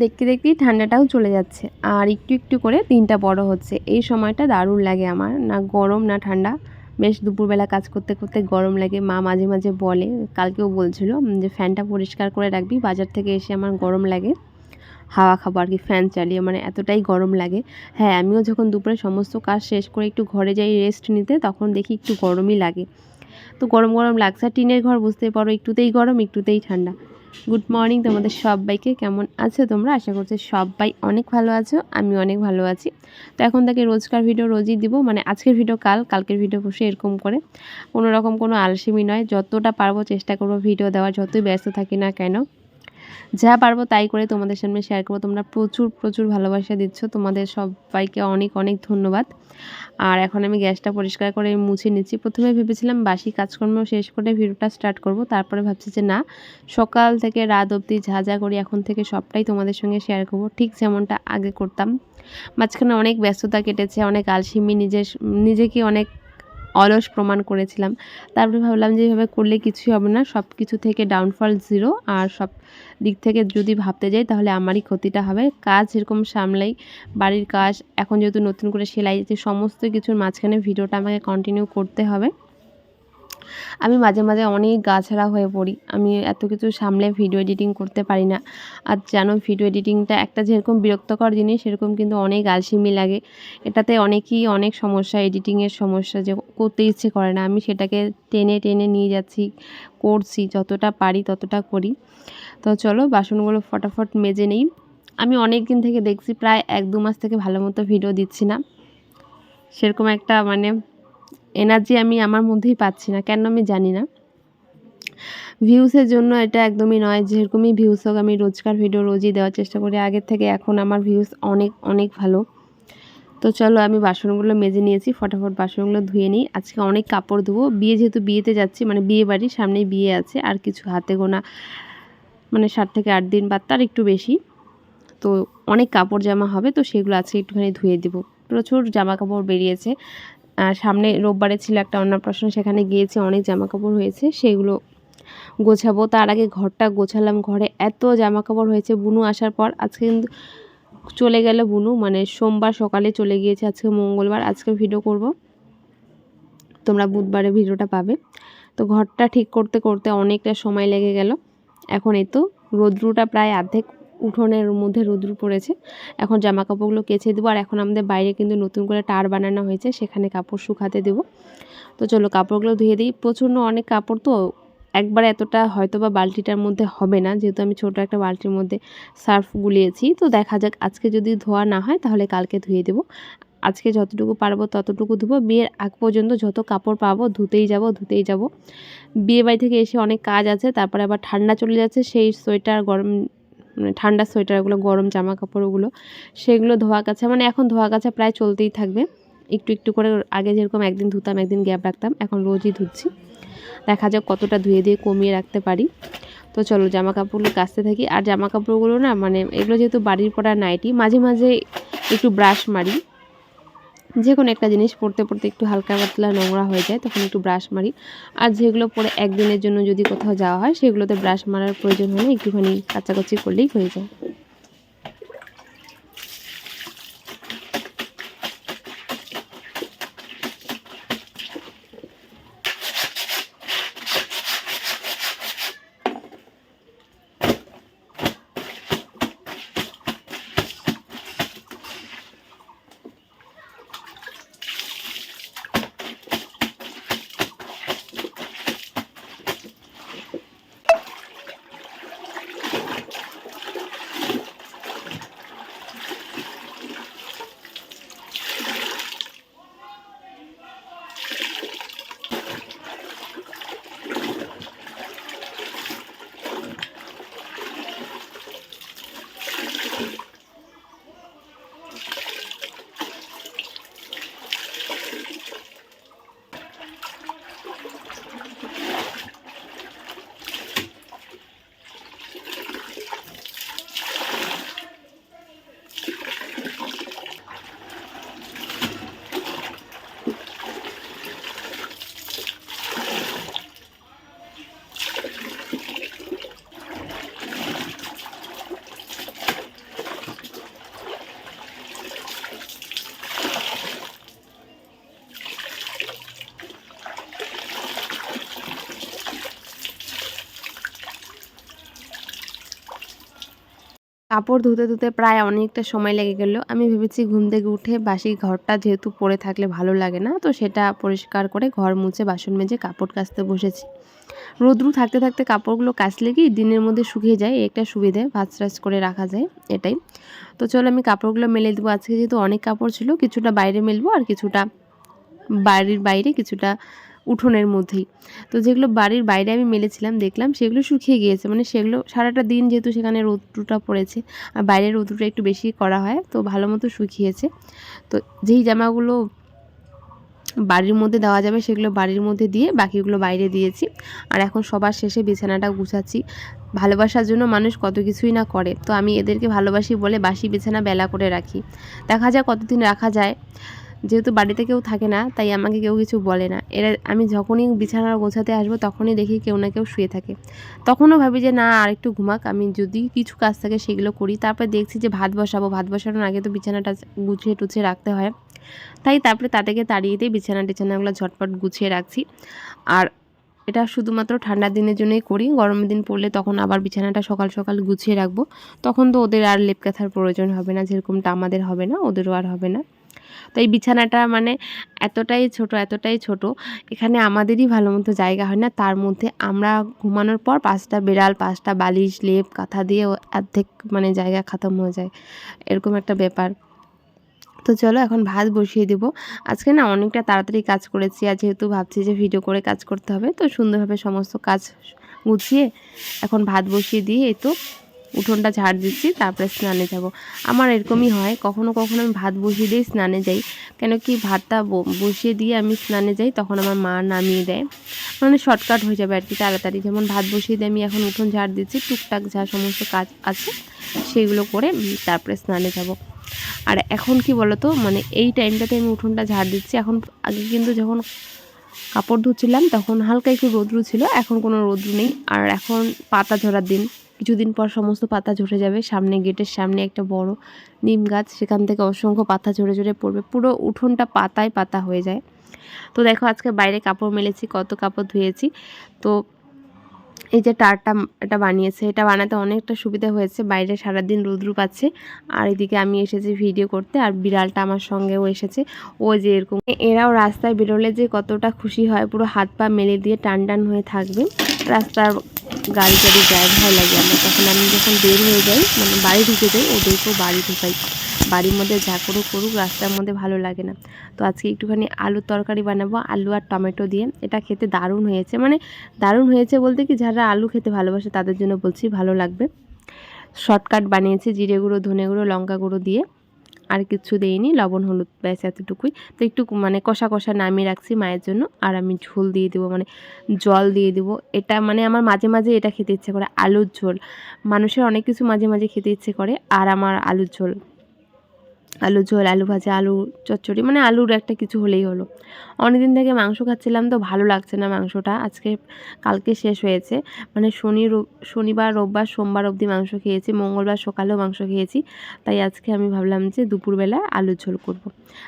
দেখতে দেখতেই ঠান্ডাটাও চলে যাচ্ছে আর একটু একটু করে দিনটা বড় হচ্ছে। এই সময়টা দারুণ লাগে আমার, না গরম না ঠান্ডা। বেশ দুপুরবেলা কাজ করতে করতে গরম লাগে। মা মাঝে মাঝে বলে, কালকেও বলছিল যে ফ্যানটা পরিষ্কার করে রাখবি, বাজার থেকে এসে আমার গরম লাগে, হাওয়া খাবো আর কি ফ্যান চালিয়ে, মানে এতটাই গরম লাগে। হ্যাঁ, আমিও যখন দুপুরে সমস্ত কাজ শেষ করে একটু ঘরে যাই রেস্ট নিতে, তখন দেখি একটু গরমই লাগে। তো গরম গরম লাগছে। আর টিনের ঘর, বুঝতে পারো, একটুতেই গরম একটুতেই ঠান্ডা। গুড মর্নিং তোমাদের সবাইকে, কেমন আছো তোমরা? আশা করছি সবাই অনেক ভালো আছো, আমি অনেক ভালো আছি। তো এখন থেকে রোজকার ভিডিও রোজই দিব, মানে আজকের ভিডিও কাল, কালকের ভিডিও বসে, এরকম করে। কোনো রকম কোনো আলসেমি নয়, যতটা পারবো চেষ্টা করবো ভিডিও দেওয়ার, যতই ব্যস্ত থাকি না কেন। যা পারবো তাই করে তোমাদের সামনে শেয়ার করবো। তোমরা প্রচুর প্রচুর ভালোবাসা দিচ্ছ, তোমাদের সবাইকে অনেক অনেক ধন্যবাদ। আর এখন আমি গ্যাসটা পরিষ্কার করে মুছে নিচ্ছি। প্রথমে ভেবেছিলাম বাসি কাজকর্ম শেষ করে ভিডিওটা স্টার্ট করব, তারপরে ভাবছি যে না, সকাল থেকে রাত অবধি যা যা করি এখন থেকে সবটাই তোমাদের সঙ্গে শেয়ার করব, ঠিক যেমনটা আগে করতাম। মাঝখানে অনেক ব্যস্ততা কেটেছে, অনেক আলসেমি, নিজেকে অনেক অলস প্রমাণ করেছিলাম। তারপরে ভাবলাম যে এভাবে করলে কিছুই হবে না, সব কিছু থেকে ডাউনফল জিরো, আর সব দিক থেকে যদি ভাবতে যাই তাহলে আমারই ক্ষতিটা হবে। কাজ এরকম সামলাই, বাড়ির কাজ, এখন যেহেতু নতুন করে সেলাই, যে সমস্ত কিছুর মাঝখানে ভিডিওটা আমাকে কন্টিনিউ করতে হবে। আমি মাঝে মাঝে অনেক গাছড়া হয়ে পড়ি, আমি এত কিছু সামলে ভিডিও এডিটিং করতে পারি না। আর জানো, ভিডিও এডিটিংটা একটা যেরকম বিরক্তকর জিনিস, সেরকম কিন্তু অনেক আলসেমি লাগে। এটাতে অনেক সমস্যা, এডিটিংয়ের সমস্যা, যে করতে ইচ্ছে করে না, আমি সেটাকে টেনে টেনে নিয়ে যাচ্ছি, করছি, যতটা পারি ততটা করি। তো চলো বাসনগুলো ফটাফট মেজে নেই। আমি অনেক দিন থেকে দেখছি, প্রায় 1-2 মাস থেকে ভালো মতো ভিডিও দিচ্ছি না। সেরকম একটা মানে এনার্জি আমি আমার মধ্যেই পাচ্ছি না, কেন আমি জানি না। ভিউসের জন্য এটা একদমই নয়, যেরকমই ভিউস হোক আমি রোজকার ভিডিও রোজই দেওয়ার চেষ্টা করি। আগের থেকে এখন আমার ভিউস অনেক অনেক ভালো। তো চলো আমি বাসনগুলো মেজে নিয়েছি, ফটাফট বাসনগুলো ধুয়ে নিই। আজকে অনেক কাপড় ধোবো, যেহেতু বিয়েতে যাচ্ছি, মানে বিয়ে বাড়ির সামনেই বিয়ে আছে, আর কিছু হাতে গোনা মানে 7 থেকে 8 দিন বাদ, তার একটু বেশি। তো অনেক কাপড় জামা হবে, তো সেগুলো আজকে একটুখানি ধুয়ে দেবো। প্রচুর জামা কাপড় বেরিয়েছে। সামনে রোববারে ছিল একটা অন্নপ্রাশন, সেখানে গিয়েছি, অনেক জামা কাপড় হয়েছে, সেগুলো গোছাবো। তার আগে ঘরটা গোছালাম, ঘরে এত জামা কাপড় হয়েছে বুনু আসার পর। আজকে কিন্তু চলে গেল বুনু, মানে সোমবার সকালে চলে গিয়েছে, আজকে মঙ্গলবার, আজকে ভিডিও করব, তোমরা বুধবারে ভিডিওটা পাবে। তো ঘরটা ঠিক করতে করতে অনেকটা সময় লেগে গেল। এখন এই তো রৌদ্রটা প্রায় অর্ধেক, উঠোনের মধ্যে রৌদ্র পড়েছে। এখন জামা কাপড়গুলো কেচে দেবো। আর এখন আমাদের বাইরে কিন্তু নতুন করে টার বানানো হয়েছে, সেখানে কাপড় শুকাতে দেবো। তো চলো কাপড়গুলো ধুয়ে দিই। প্রচণ্ড অনেক কাপড়, তো একবার এতটা হয়তো বা বালতিটার মধ্যে হবে না, যেহেতু আমি ছোটো একটা বালতির মধ্যে সার্ফ গুলিয়েছি। তো দেখা যাক, আজকে যদি ধোয়া না হয় তাহলে কালকে ধুয়ে দেবো। আজকে যতটুকু পারবো ততটুকু ধুবো। বিয়ের আগ পর্যন্ত যত কাপড় পাবো ধুতেই যাব। বিয়ে বাড়ি থেকে এসে অনেক কাজ আছে, তারপরে আবার ঠান্ডা চলে যাচ্ছে, সেই সোয়েটার গরম, মানে ঠান্ডার সোয়েটারগুলো, গরম জামা কাপড়গুলো, সেগুলো ধোয়া কাচা, মানে এখন ধোয়া কাচা প্রায় চলতেই থাকবে। একটু একটু করে, আগে যেরকম একদিন ধুতাম একদিন গ্যাপ রাখতাম, এখন রোজই ধুচ্ছি। দেখা যাক কতটা ধুয়ে দিয়ে কমিয়ে রাখতে পারি। তো চলো জামা কাপড়গুলো কাচতে থাকি। আর জামা কাপড়গুলো না, মানে এগুলো যেহেতু বাড়ির পরা নাইটি, মাঝে মাঝে একটু ব্রাশ মারি। যে কোনো একটা জিনিস পরতে পরতে একটু হালকা পাতলা নোংরা হয়ে যায়, তখন একটু ব্রাশ মারি। আর যেগুলো পরে একদিনের জন্য যদি কোথাও যাওয়া হয়, সেগুলোতে ব্রাশ মারার প্রয়োজন হলে একটুখানি কাচাকুচি করলেই হয়ে যায়। কাপড় ধুতে ধুতে প্রায় অনেকটা সময় লেগে গেল। আমি ভেবেছি ঘুম থেকে উঠে বাসি ঘরটা যেহেতু পড়ে থাকলে ভালো লাগে না, তো সেটা পরিষ্কার করে ঘর মুছে বাসন মেজে কাপড় কাচতে বসেছি। রোদ্রু থাকতে থাকতে কাপড়গুলো কাচলে কি দিনের মধ্যে শুকিয়ে যায়, একটা সুবিধে, ভাঁজ টাজ করে রাখা যায়, এটাই। তো চলো আমি কাপড়গুলো মেলে দেবো। আজকে যেহেতু অনেক কাপড় ছিল, কিছুটা বাইরে মেলবো আর কিছুটা বাড়ির বাইরে, কিছুটা উঠোনের মধ্যেই। তো যেগুলো বাড়ির বাইরে আমি মেলেছিলাম দেখলাম সেগুলো শুকিয়ে গিয়েছে, মানে সেগুলো সারাটা দিন যেহেতু সেখানে রোদ্রুটা পড়েছে আর বাইরের রোদ্রুটা একটু বেশি করা হয়, তো ভালো মতো শুকিয়েছে। তো যেই জামাগুলো বাড়ির মধ্যে দেওয়া যাবে সেগুলো বাড়ির মধ্যে দিয়ে বাকিগুলো বাইরে দিয়েছি। আর এখন সবার শেষে বিছানাটা গুছাচ্ছি। ভালোবাসার জন্য মানুষ কত কিছুই না করে, তো আমি এদেরকে ভালোবাসি বলে বাসি বিছানা বেলা করে রাখি। দেখা যায় কতদিন রাখা যায়, যেহেতু বাড়িতে কেউ থাকে না তাই আমাকে কেউ কিছু বলে না। এরা আমি যখনই বিছানা গোছাতে আসবো তখনই দেখি কেউ না কেউ শুয়ে থাকে। তখনও ভাবি যে না আর একটু ঘুমাক, আমি যদি কিছু কাজ থাকে সেগুলো করি। তারপরে দেখছি যে ভাত বসাবো, ভাত বসানোর আগে তো বিছানাটা গুছিয়ে টুছিয়ে রাখতে হয়, তাই তারপরে তাদেরকে তাড়িয়ে দিয়ে বিছানা টিছানাগুলো ঝটপট গুছিয়ে রাখছি। আর এটা শুধুমাত্র ঠান্ডার দিনের জন্যই করি, গরমের দিন পড়লে তখন আবার বিছানাটা সকাল সকাল গুছিয়ে রাখবো, তখন তো ওদের আর লেপ কাঁথার প্রয়োজন হবে না, যেরকমটা আমাদের হবে না ওদেরও আর হবে না। তো এই বিছানাটা মানে এতটাই ছোট, এখানে আমাদেরই ভালো মতো জায়গা হয় না, তার মধ্যে আমরা ঘুমানোর পর 5টা বিড়াল 5টা বালিশ লেপ কাঁথা দিয়ে অর্ধেক মানে জায়গা খতম হয়ে যায়, এরকম একটা ব্যাপার। তো চলো এখন ভাত বসিয়ে দেবো। আজকে না অনেকটা তাড়াতাড়ি কাজ করেছি, আর যেহেতু ভাবছি যে ভিডিও করে কাজ করতে হবে, তো সুন্দরভাবে সমস্ত কাজ গুছিয়ে এখন ভাত বসিয়ে দিয়ে এই তো উঠোনটা ঝাড় দিচ্ছি, তারপরে স্নানে যাব। আমার এরকমই হয়, কখনো কখনো আমি ভাত বসিয়ে দিয়ে স্নানে যাই, কেন কি ভাতটা বসিয়ে দিয়ে আমি স্নানে যাই, তখন আমার মা নামিয়ে দেয়, মানে শর্টকাট হয়ে যাবে আর কি তাড়াতাড়ি। যেমন ভাত বসিয়ে দিয়ে আমি এখন উঠোন ঝাড় দিচ্ছি, টুকটাক যা সমস্ত কাজ আছে সেগুলো করে তারপরে স্নানে যাব। আর এখন কি বলতো, মানে এই টাইমটাতে আমি উঠোনটা ঝাড় দিচ্ছি। এখন আগে কিন্তু যখন কাপড় ধুচ্ছিলাম তখন হালকা একটু রোদ্রু ছিল, এখন কোনো রোদ্রু নেই। আর এখন পাতা ঝরার দিন, কিছুদিন পর সমস্ত পাতা ঝরে যাবে। সামনে গেটের সামনে একটা বড় নিম গাছ, সেখান থেকে অসংখ্য পাতা ঝরে ঝরে পড়বে, পুরো উঠোনটা পাতায় পাতা হয়ে যায়। তো দেখো আজকে বাইরে কাপড় মেলেছি, কত কাপড় ধুয়েছি। তো এই যে টারটা এটা বানিয়েছে, এটা বানাতে অনেকটা সুবিধা হয়েছে, বাইরে সারাদিন রোদ্রু পাচ্ছে আর এদিকে আমি এসেছি ভিডিও করতে, আর বিড়ালটা আমার সঙ্গেও এসেছে। ও যে এরকম এরাও রাস্তায় বেরোলে যে কতটা খুশি হয়, পুরো হাত পা মেলে দিয়ে টান টান হয়ে থাকবে। রাস্তার গাড়ি টাড়ি যায়, ভয় লাগে আমার, তখন আমি যখন বের হয়ে যাই মানে বাড়ি ঢুকে যাই, ওদেরকেও বাড়ি ঢুকাই। বাড়ির মধ্যে যা করুক রাস্তার মধ্যে ভালো লাগে না। তো আজকে একটুখানি আলুর তরকারি বানাবো, আলু আর টমেটো দিয়ে। এটা খেতে দারুণ হয়েছে, মানে দারুণ হয়েছে বলতে কি, যারা আলু খেতে ভালোবাসে তাদের জন্য বলছি, ভালো লাগবে। শর্টকাট বানিয়েছি, জিরে গুঁড়ো ধনে গুঁড়ো লঙ্কা গুঁড়ো দিয়ে, আর কিছু দেইনি, লবণ হলুদ ব্যাস এতটুকুই। তো একটু মানে কষা কষা নামিয়ে রাখছি মায়ের জন্য, আর আমি ঝোল দিয়ে দেবো, মানে জল দিয়ে দেবো। এটা মানে আমার মাঝে মাঝে এটা খেতে ইচ্ছে করে, আলুর ঝোল। মানুষের অনেক কিছু মাঝে মাঝে খেতে ইচ্ছে করে, আর আমার আলুর ঝোল, আলু ঝোল, আলু ভাজা, আলু চচ্চড়ি, মানে আলুর একটা কিছু হলেই হলো। অনেকদিন থেকে মাংস খাচ্ছিলাম, তো ভালো লাগছে না মাংসটা, আজকে কালকে শেষ হয়েছে। মানে শনিবার রোববার সোমবার অবধি মাংস খেয়েছি, মঙ্গলবার সকালেও মাংস খেয়েছি। তাই আজকে আমি ভাবলাম যে দুপুরবেলা আলুর ঝোল করব।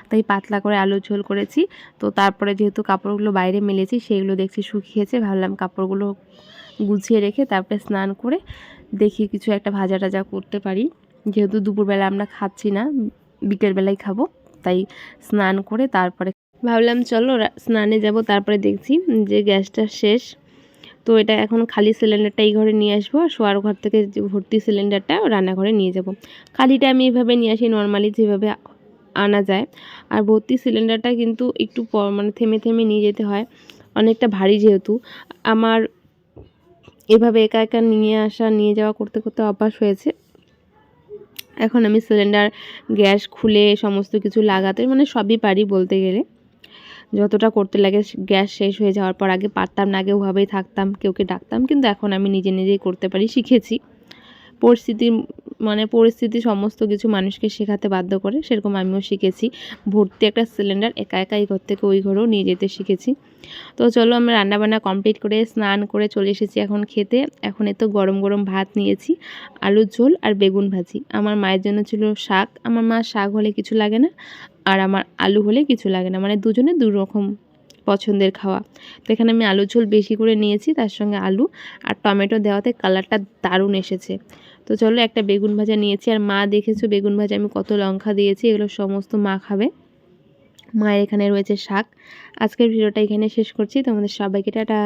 তাই পাতলা করে আলুর ঝোল করেছি। তো তারপরে যেহেতু কাপড়গুলো বাইরে মেলেছি, সেগুলো দেখছি শুকিয়েছে, ভাবলাম কাপড়গুলো গুছিয়ে রেখে তারপরে স্নান করে দেখি কিছু একটা ভাজা টাজা করতে পারি। যেহেতু দুপুরবেলা আমরা খাচ্ছি না, বিকেলবেলায় খাবো, তাই স্নান করে তারপরে ভাবলাম চলো স্নানে যাব। তারপরে দেখছি যে গ্যাসটা শেষ, তো এটা এখন খালি সিলিন্ডারটা এই ঘরে নিয়ে আসবো, আর শোয়ার ঘর থেকে যে ভর্তি সিলিন্ডারটা রান্নাঘরে নিয়ে যাব। খালিটা আমি এভাবে নিয়ে আসি নর্মালি যেভাবে আনা যায়, আর ভর্তি সিলিন্ডারটা কিন্তু একটু মানে থেমে থেমে নিয়ে যেতে হয়, অনেকটা ভারী যেহেতু। আমার এভাবে একা একা নিয়ে যাওয়া করতে করতে অভ্যাস হয়েছে। এখন আমি সিলিন্ডার গ্যাস খুলে সমস্ত কিছু লাগাতে মানে সবই পারি বলতে গেলে, যতটা করতে লাগে। গ্যাস শেষ হয়ে যাওয়ার পর আগে পারতাম না, আগে ওভাবেই থাকতাম, কেউকে ডাকতাম, কিন্তু এখন আমি নিজে নিজেই করতে পারি, শিখেছি। পরিস্থিতি সমস্ত কিছু মানুষকে শেখাতে বাধ্য করে, সেরকম আমিও শিখেছি। ভর্তি একটা সিলিন্ডার একা একা এই ঘর থেকে ওই ঘরেও নিয়ে যেতে শিখেছি। তো চলো আমরা রান্নাবান্না কমপ্লিট করে স্নান করে চলে এসেছি এখন খেতে। এখন এত গরম গরম ভাত নিয়েছি, আলুর ঝোল আর বেগুন ভাজি। আমার মায়ের জন্য ছিল শাক, আমার মা শাক হলে কিছু লাগে না, আর আমার আলু হলে কিছু লাগে না, মানে দুজনে দু রকম পছন্দের খাওয়া। তো এখানে আমি আলুর ঝোল বেশি করে নিয়েছি, তার সঙ্গে আলু আর টমেটো দেওয়াতে কালারটা দারুণ এসেছে। তো চলো একটা বেগুন ভাজা নিয়েছি, আর মা দেখেছো বেগুন ভাজা আমি কত লঙ্কা দিয়েছি, এগুলো সমস্ত মা খাবে। মায়ের এখানে রয়েছে শাক। আজকের ভিডিওটা এখানে শেষ করছি, তোমাদের সবাইকে টাটা।